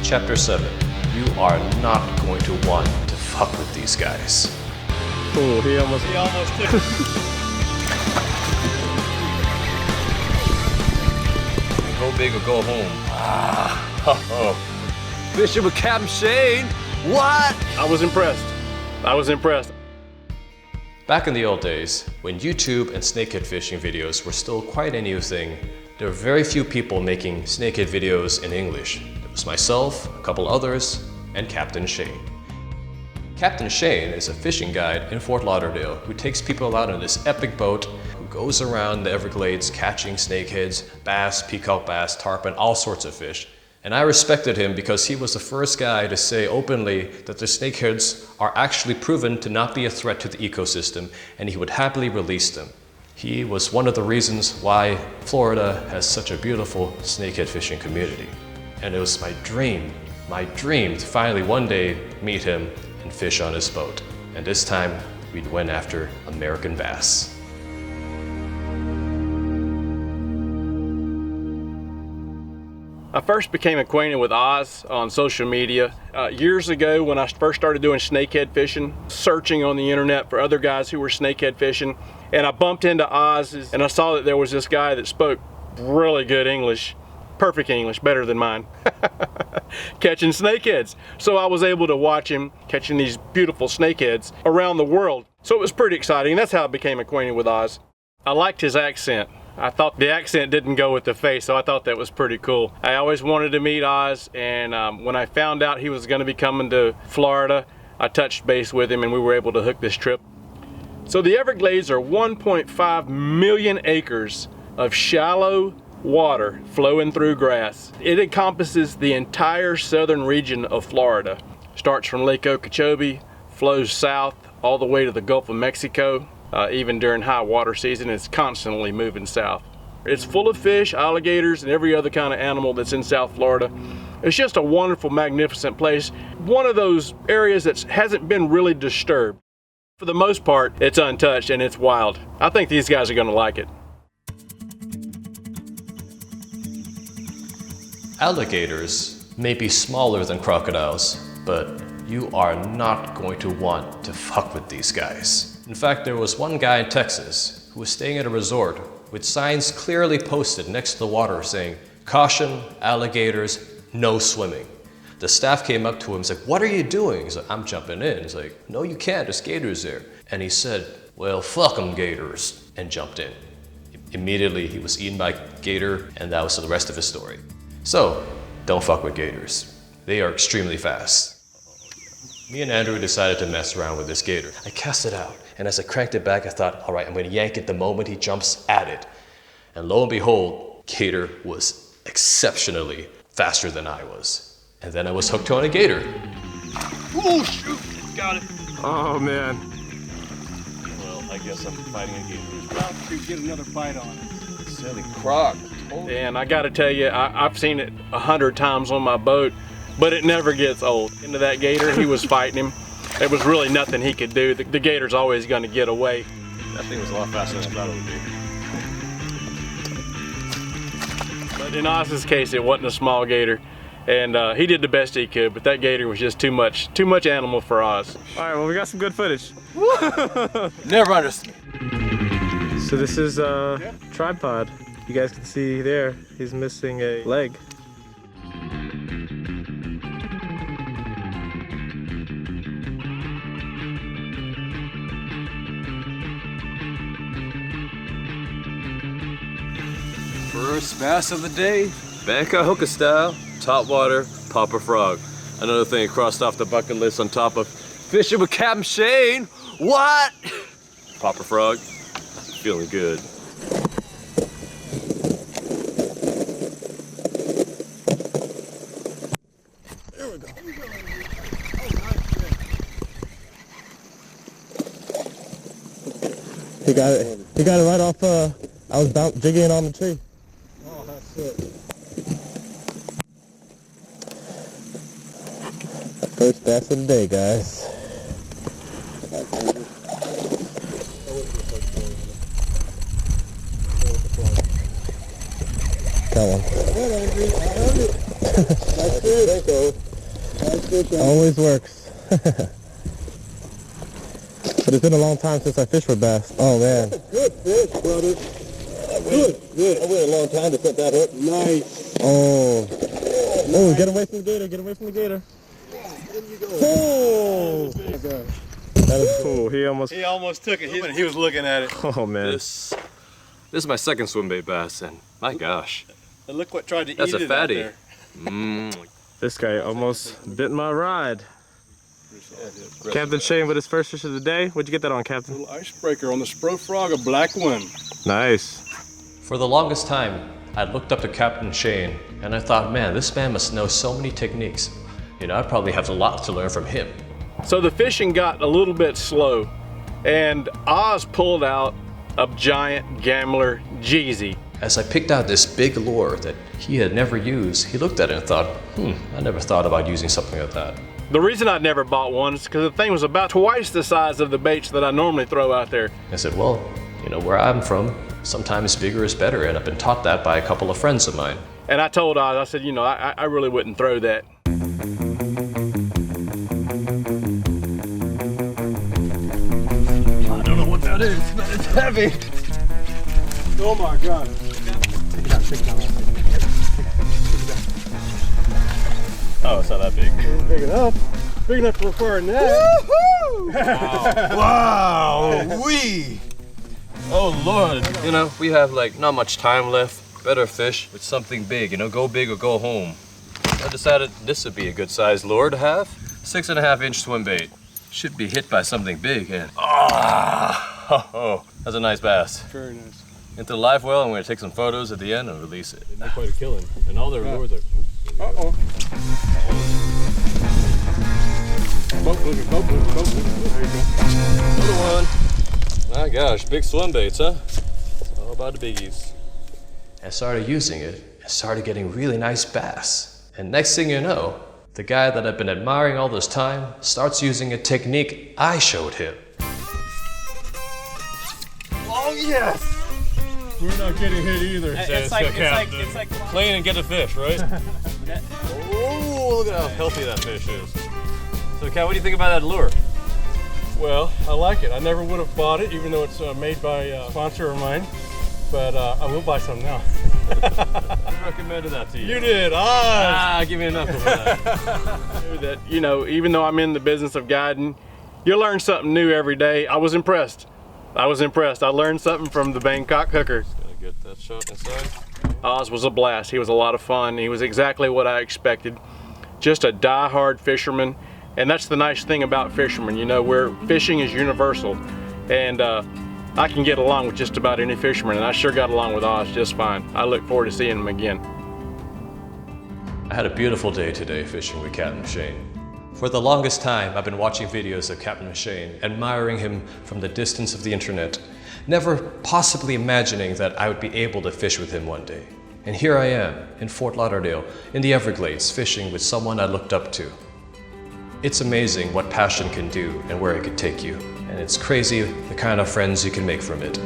Chapter 7. You are not going to want to fuck with these guys. Oh, he almost did. Go big or go home. Fishing with Captain Shane? What? I was impressed. Back in the old days, when YouTube and snakehead fishing videos were still quite a new thing, there were very few people making snakehead videos in English. It was myself, a couple others, and Captain Shane. Captain Shane is a fishing guide in Fort Lauderdale who takes people out on this epic boat, who goes around the Everglades catching snakeheads, bass, peacock bass, tarpon, all sorts of fish. And I respected him because he was the first guy to say openly that the snakeheads are actually proven to not be a threat to the ecosystem, and he would happily release them. He was one of the reasons why Florida has such a beautiful snakehead fishing community. And it was my dream to finally one day meet him and fish on his boat. And this time, we went after American bass. I first became acquainted with Oz on social media years ago when I first started doing snakehead fishing, searching on the internet for other guys who were snakehead fishing, and I bumped into Oz and I saw that there was this guy that spoke really good English, perfect English, better than mine, catching snakeheads. So I was able to watch him catching these beautiful snakeheads around the world. So it was pretty exciting. That's how I became acquainted with Oz. I liked his accent. I thought the accent didn't go with the face, so I thought that was pretty cool. I always wanted to meet Oz, and when I found out he was going to be coming to Florida, I touched base with him and we were able to hook this trip. So the Everglades are 1.5 million acres of shallow water flowing through grass. It encompasses the entire southern region of Florida. Starts from Lake Okeechobee, flows south all the way to the Gulf of Mexico. Even during high water season, it's constantly moving south. It's full of fish, alligators, and every other kind of animal that's in South Florida. It's just a wonderful, magnificent place. One of those areas that hasn't been really disturbed. For the most part, it's untouched and it's wild. I think these guys are going to like it. Alligators may be smaller than crocodiles, but you are not going to want to fuck with these guys. In fact, there was one guy in Texas who was staying at a resort with signs clearly posted next to the water saying, "Caution, alligators, no swimming." The staff came up to him and said, "What are you doing?" He's like, "I'm jumping in." He's like, "No, you can't, there's gators there." And he said, "Well, fuck them gators," and jumped in. Immediately, he was eaten by a gator, and that was the rest of his story. So, don't fuck with gators. They are extremely fast. Me and Andrew decided to mess around with this gator. I cast it out, and as I cranked it back, I thought, all right, I'm gonna yank it the moment he jumps at it. And lo and behold, gator was exceptionally faster than I was. And then I was hooked on a gator. Oh, shoot! Got it. Oh, man. Well, I guess I'm fighting a gator. About to get another bite on it. Silly croc. And I gotta tell you, I've seen it 100 times on my boat, but it never gets old. Into that gator, he was fighting him. There was really nothing he could do. The gator's always gonna get away. That thing was a lot faster than I thought it would be. But in Oz's case, it wasn't a small gator. And he did the best he could, but that gator was just too much animal for Oz. All right, well, we got some good footage. Never understood. So this is a tripod. You guys can see there, he's missing a leg. First bass of the day, Bkkhkr style, top water, popper frog. Another thing crossed off the bucket list on top of fishing with Captain Shane. What? Popper frog, feeling good. There we go. He got it. He got it right off. I was jigging on the tree. Oh, that's it. First bass of the day, guys. Got one. That's it. Always works. But it's been a long time since I fished for bass. Oh man. That's a good fish, brother. Good. I waited a long time to set that hook. Nice. Oh. Oh, get away from the gator. Get away from the gator. Oh. That is cool. He almost took it. He was looking at it. Oh man. This is my second swim bait bass, and my gosh, And look what tried to that's eat a it out fatty. there. This guy almost bit my ride. Captain Shane with his first fish of the day. What'd you get that on, Captain? Little icebreaker on the Spro Frog, a black one. Nice. For the longest time, I looked up to Captain Shane, and I thought, man, this man must know so many techniques. You know, I probably have a lot to learn from him. So the fishing got a little bit slow, and Oz pulled out a giant Gambler Jeezy. As I picked out this big lure that he had never used, he looked at it and thought, I never thought about using something like that. The reason I'd never bought one is because the thing was about twice the size of the baits that I normally throw out there. I said, well, you know, where I'm from, sometimes bigger is better, and I've been taught that by a couple of friends of mine. And I told Oz, I said, you know, I really wouldn't throw that. I don't know what that is, but it's heavy. Oh my God. Oh, it's not that big. Big enough. Big enough for a net. Wow, wee! Oh Lord! You know, we have like not much time left. Better fish with something big, you know, go big or go home. I decided this would be a good size lure to have. 6.5 inch swim bait. Should be hit by something big and that's a nice bass. Very nice. Into the live well, I'm gonna take some photos at the end and release it. They're quite a killing, and all their lures are... Uh-oh. Boat moving. There you go. Another one. My gosh, big swim baits, huh? It's all about the biggies. I started using it and started getting really nice bass. And next thing you know, the guy that I've been admiring all this time starts using a technique I showed him. Oh yes! We're not getting hit either. It's like clean and get a fish, right? Oh, look at how healthy that fish is. So, Kat, what do you think about that lure? Well, I like it. I never would have bought it, even though it's made by a sponsor of mine. But I will buy some now. Who recommended that to you? You did. Give me enough of that. That, you know, even though I'm in the business of guiding, you learn something new every day. I was impressed. I learned something from the Bangkokhooker. Gotta get that shot inside. Oz was a blast. He was a lot of fun. He was exactly what I expected. Just a die-hard fisherman. And that's the nice thing about fishermen. You know, where fishing is universal. And I can get along with just about any fisherman, and I sure got along with Oz just fine. I look forward to seeing him again. I had a beautiful day today fishing with Captain Shane. For the longest time, I've been watching videos of Captain Shane, admiring him from the distance of the internet, never possibly imagining that I would be able to fish with him one day. And here I am, in Fort Lauderdale, in the Everglades, fishing with someone I looked up to. It's amazing what passion can do and where it can take you, and it's crazy the kind of friends you can make from it.